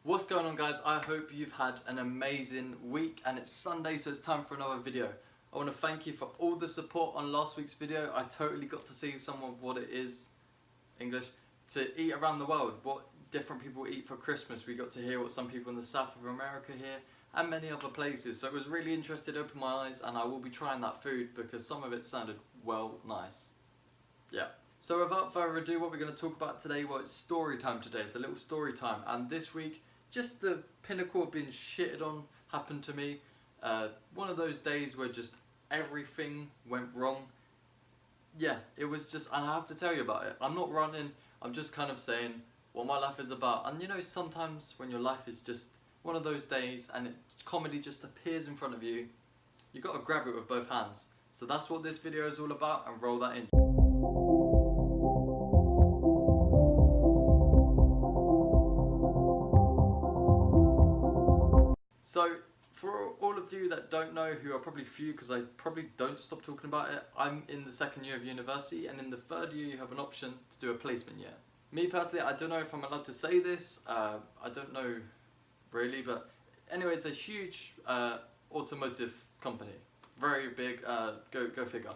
What's going on, guys? I hope you've had an amazing week, and it's Sunday, so it's time for another video. I want to thank you for all the support on last week's video. I totally got to see some of what it is, English, to eat around the world, what different people eat for Christmas. We got to hear what some people in the south of America hear and many other places. So it was really interesting, opened my eyes, and I will be trying that food because some of it sounded well nice. Yeah. So without further ado, what we're going to talk about today, well, it's story time today. It's a little story time, and this week, just the pinnacle of being shitted on happened to me. One of those days where just everything went wrong. Yeah, it was just, and I have to tell you about it. I'm not running, I'm just kind of saying what my life is about. And you know, sometimes when your life is just one of those days and comedy just appears in front of you, you got to grab it with both hands. So that's what this video is all about, and roll that in. So, for all of you that don't know, who are probably few because I probably don't stop talking about it, I'm in the second year of university, and in the third year you have an option to do a placement year. Me personally, I don't know if I'm allowed to say this, I don't know really, but anyway, it's a huge automotive company, very big, go figure,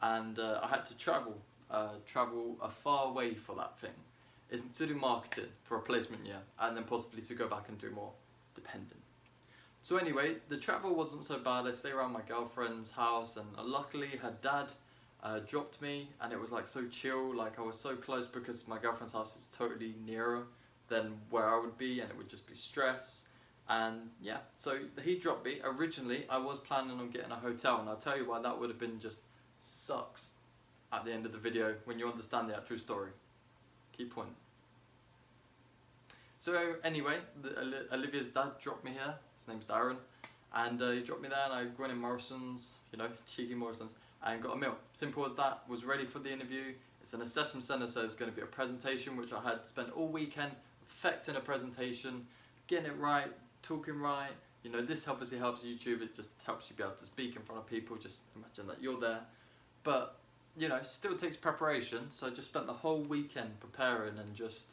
and I had to travel a far way for that thing. It's to do marketing for a placement year, and then possibly to go back and do more, dependent. So anyway, the travel wasn't so bad. I stayed around my girlfriend's house, and luckily her dad dropped me, and it was like so chill. Like I was so close because my girlfriend's house is totally nearer than where I would be, and it would just be stress. And yeah, so he dropped me. Originally, I was planning on getting a hotel, and I'll tell you why that would have been just sucks at the end of the video when you understand the actual story. Key point. So anyway, Olivia's dad dropped me here. His name's Darren, and he dropped me there, and I went in Morrison's, you know, cheeky Morrison's, and got a meal. Simple as that. Was ready for the interview. It's an assessment centre, so it's going to be a presentation, which I had spent all weekend perfecting a presentation, getting it right, talking right. You know, this obviously helps YouTube. It just helps you be able to speak in front of people. Just imagine that you're there, but you know, still takes preparation. So I just spent the whole weekend preparing and just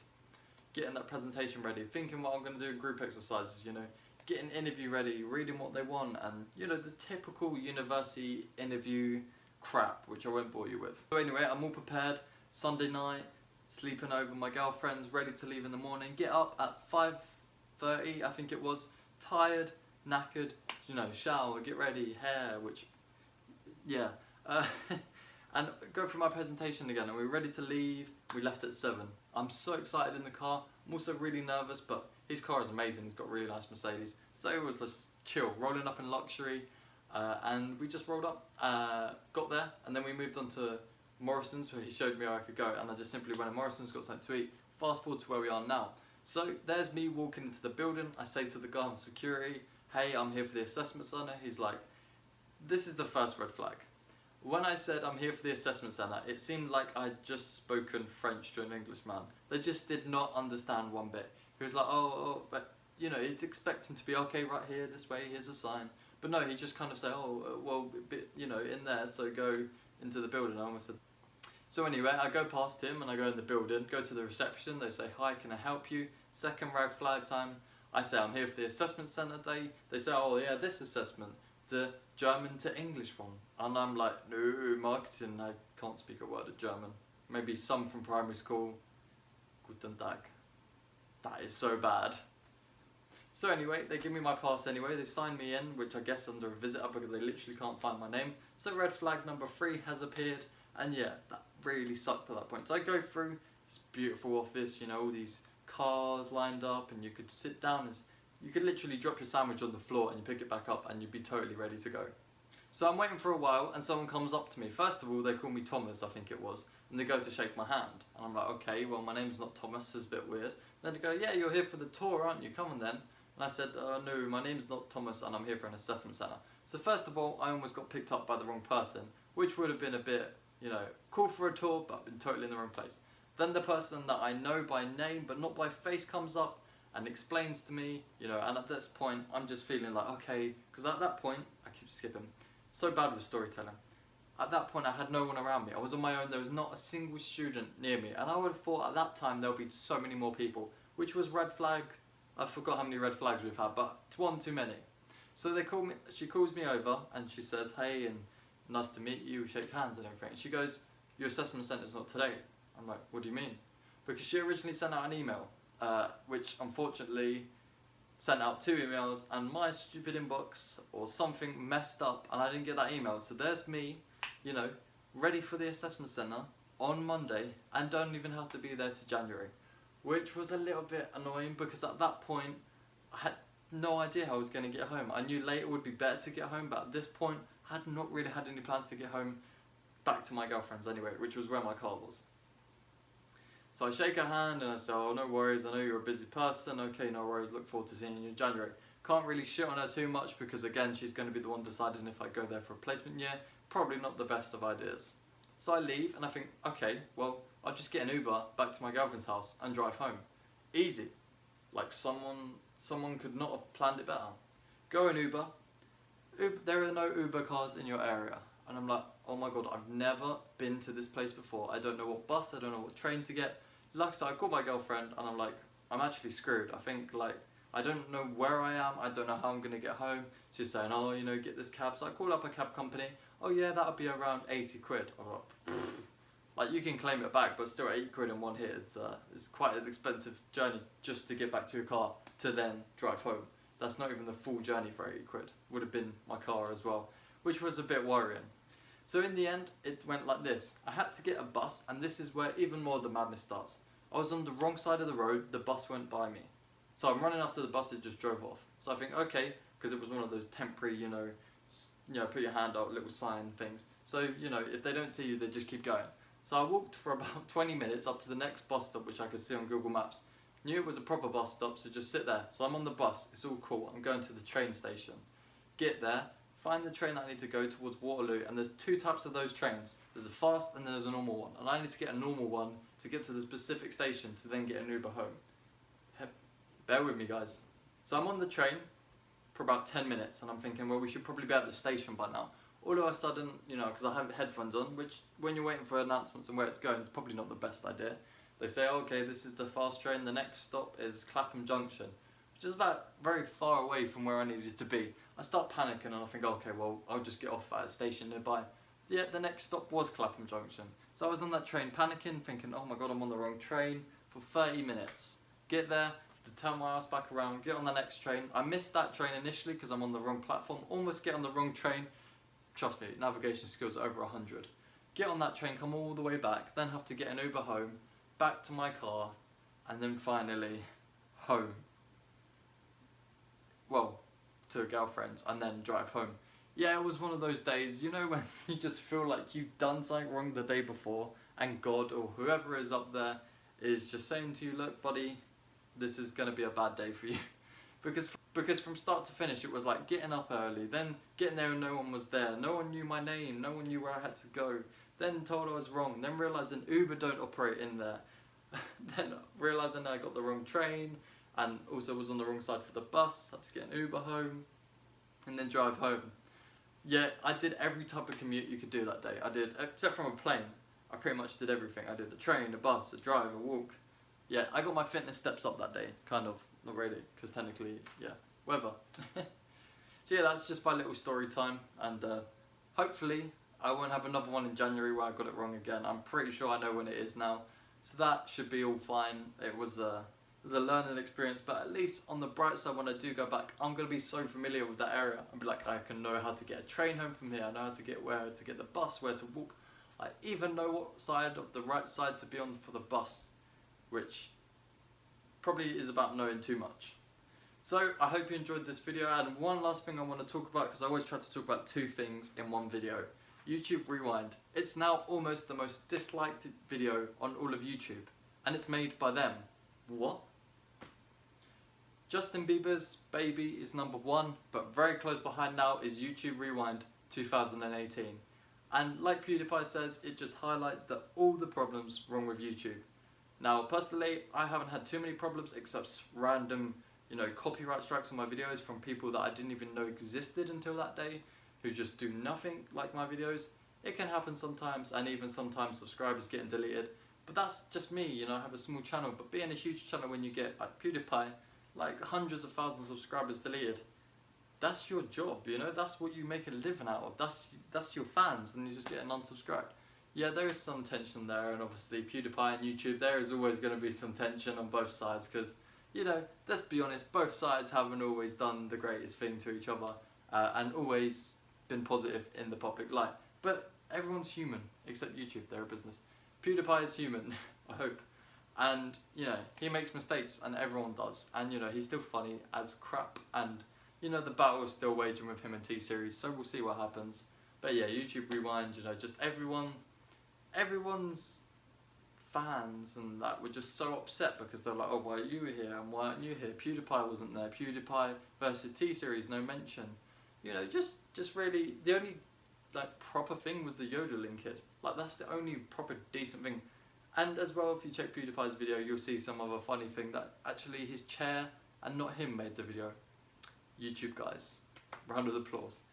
getting that presentation ready, thinking what I'm going to do in group exercises, you know, getting interview ready, reading what they want, and you know, the typical university interview crap, which I won't bore you with. So anyway, I'm all prepared. Sunday night, sleeping over my girlfriend's, ready to leave in the morning, get up at 5:30, I think it was, tired, knackered, you know, shower, get ready, hair, which, yeah, and go through my presentation again, and we're ready to leave. We left at 7. I'm so excited in the car. I'm also really nervous, but his car is amazing. He's got a really nice Mercedes. So it was just chill, rolling up in luxury, and we just rolled up, got there, and then we moved on to Morrison's, where he showed me where I could go, and I just simply went to Morrison's, got something to eat. Fast forward to where we are now. So there's me walking into the building. I say to the guy on security, hey, I'm here for the assessment centre. He's like, this is the first red flag. When I said I'm here for the assessment centre, it seemed like I'd just spoken French to an Englishman. They just did not understand one bit. He was like, oh, but you know, you'd expect him to be, okay, right here, this way, here's a sign. But no, he just kind of said, oh, well, you know, in there, so go into the building. I almost said. So anyway, I go past him and I go in the building, go to the reception. They say, hi, can I help you? Second red flag time. I say, I'm here for the assessment centre day. They say, oh yeah, this assessment, the German to English one. And I'm like, no, marketing, I can't speak a word of German. Maybe some from primary school. Guten Tag. That is so bad. So anyway, they give me my pass anyway. They sign me in, which I guess under a visitor because they literally can't find my name. So red flag number 3 has appeared. And yeah, that really sucked at that point. So I go through this beautiful office, you know, all these cars lined up, and you could sit down and you could literally drop your sandwich on the floor and you pick it back up and you'd be totally ready to go. So I'm waiting for a while, and someone comes up to me. First of all, they call me Thomas, I think it was, and they go to shake my hand. And I'm like, okay, well, my name's not Thomas, it's a bit weird. Then they go, yeah, you're here for the tour, aren't you? Come on then. And I said, no, my name's not Thomas, and I'm here for an assessment centre. So first of all, I almost got picked up by the wrong person, which would have been a bit, you know, cool for a tour, but I've been totally in the wrong place. Then the person that I know by name, but not by face, comes up and explains to me, you know, and at this point, I'm just feeling like, okay, because at that point, I keep skipping, so bad with storytelling. At that point, I had no one around me. I was on my own. There was not a single student near me. And I would have thought at that time there would be so many more people, which was red flag I forgot how many red flags we've had, but it's one too many. So she calls me over and she says, hey, and nice to meet you, shake hands and everything. And she goes, your assessment centre's not today. I'm like, what do you mean? Because she originally sent out an email, which unfortunately sent out 2 emails, and my stupid inbox or something messed up and I didn't get that email. So there's me, you know, ready for the assessment centre on Monday and don't even have to be there to January, which was a little bit annoying because at that point I had no idea how I was going to get home. I knew later would be better to get home, but at this point I had not really had any plans to get home back to my girlfriend's anyway, which was where my car was. So I shake her hand and I say, oh, no worries, I know you're a busy person, okay, no worries, look forward to seeing you in January. Can't really shit on her too much because again, she's going to be the one deciding if I go there for a placement year. Probably not the best of ideas. So I leave and I think, okay, well, I'll just get an Uber back to my girlfriend's house and drive home. Easy. Like someone could not have planned it better. Go in Uber. There are no Uber cars in your area. And I'm like, oh my god, I've never been to this place before. I don't know what bus, I don't know what train to get. Like I said, I called my girlfriend and I'm like, I'm actually screwed. I think like, I don't know where I am, I don't know how I'm going to get home. She's saying, oh, you know, get this cab. So I called up a cab company. Oh yeah, that'll be around 80 quid. I'm like, you can claim it back, but still 80 quid in one hit. It's quite an expensive journey just to get back to your car to then drive home. That's not even the full journey for 80 quid. Would have been my car as well, which was a bit worrying. So in the end, it went like this. I had to get a bus, and this is where even more of the madness starts. I was on the wrong side of the road, the bus went by me. So I'm running after the bus, it just drove off. So I think, okay, because it was one of those temporary, you know, put your hand out, little sign things. So, you know, if they don't see you, they just keep going. So I walked for about 20 minutes up to the next bus stop, which I could see on Google Maps. Knew it was a proper bus stop, so just sit there. So I'm on the bus, it's all cool, I'm going to the train station. Get there, find the train that I need to go towards Waterloo, and there's 2 types of those trains. There's a fast and there's a normal one, and I need to get a normal one to get to the specific station to then get an Uber home. Bear with me, guys. So I'm on the train for about 10 minutes and I'm thinking, well, we should probably be at the station by now. All of a sudden, you know, because I have headphones on, which when you're waiting for announcements and where it's going, it's probably not the best idea. They say, okay, this is the fast train, the next stop is Clapham Junction, which is about very far away from where I needed to be. I start panicking and I think, okay, well, I'll just get off at a station nearby. Yeah, the next stop was Clapham Junction. So I was on that train panicking, thinking, oh my god, I'm on the wrong train for 30 minutes. Get there, to turn my ass back around, get on the next train. I missed that train initially because I'm on the wrong platform, almost get on the wrong train. Trust me, navigation skills are over 100. Get on that train, come all the way back, then have to get an Uber home, back to my car, and then finally home. Well, to a girlfriend's, and then drive home. Yeah, it was one of those days, you know, when you just feel like you've done something wrong the day before, and God or whoever is up there is just saying to you, look buddy, this is going to be a bad day for you. Because from start to finish it was like getting up early, then getting there and no one was there, no one knew my name, no one knew where I had to go, then told I was wrong, then realising Uber don't operate in there, then realising I got the wrong train, and also was on the wrong side for the bus, had to get an Uber home, and then drive home. Yeah, I did every type of commute you could do that day. I did, except from a plane, I pretty much did everything. I did the train, the bus, the drive, a walk. Yeah, I got my fitness steps up that day, kind of, not really, because technically, yeah, whatever. So yeah, that's just my little story time, and hopefully I won't have another one in January where I got it wrong again. I'm pretty sure I know when it is now, so that should be all fine. It was a learning experience, but at least on the bright side, when I do go back, I'm going to be so familiar with that area. I'll be like, I can know how to get a train home from here, I know how to get where to get the bus, where to walk. I even know what side of the right side to be on for the bus, which probably is about knowing too much. So I hope you enjoyed this video, and one last thing I want to talk about, because I always try to talk about 2 things in one video. YouTube Rewind. It's now almost the most disliked video on all of YouTube, and it's made by them. What? Justin Bieber's Baby is number 1, but very close behind now is YouTube Rewind 2018. And like PewDiePie says, it just highlights that all the problems wrong with YouTube. Now, personally, I haven't had too many problems except random, you know, copyright strikes on my videos from people that I didn't even know existed until that day, who just do nothing like my videos. It can happen sometimes, and even sometimes subscribers getting deleted. But that's just me, you know, I have a small channel. But being a huge channel when you get like PewDiePie, like hundreds of thousands of subscribers deleted. That's your job, you know, that's what you make a living out of, that's your fans, and you just get unsubscribed. Yeah, there is some tension there, and obviously PewDiePie and YouTube, there is always going to be some tension on both sides, because, you know, let's be honest, both sides haven't always done the greatest thing to each other, and always been positive in the public light. But everyone's human, except YouTube, they're a business. PewDiePie is human, I hope. And, you know, he makes mistakes, and everyone does. And, you know, he's still funny as crap, and, you know, the battle is still waging with him in T-Series, so we'll see what happens. But yeah, YouTube Rewind, you know, just everyone's fans and that were just so upset because they're like, oh, why are you here and why aren't you here? PewDiePie wasn't there. PewDiePie versus T-Series, no mention. You know, just really, the only like proper thing was the yodeling kid. Like, that's the only proper decent thing. And as well, if you check PewDiePie's video, you'll see some other funny thing that actually his chair and not him made the video. YouTube guys, round of applause.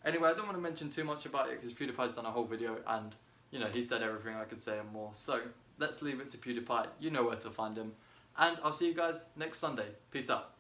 Anyway, I don't want to mention too much about it because PewDiePie's done a whole video and, you know, he said everything I could say and more. So let's leave it to PewDiePie. You know where to find him. And I'll see you guys next Sunday. Peace out.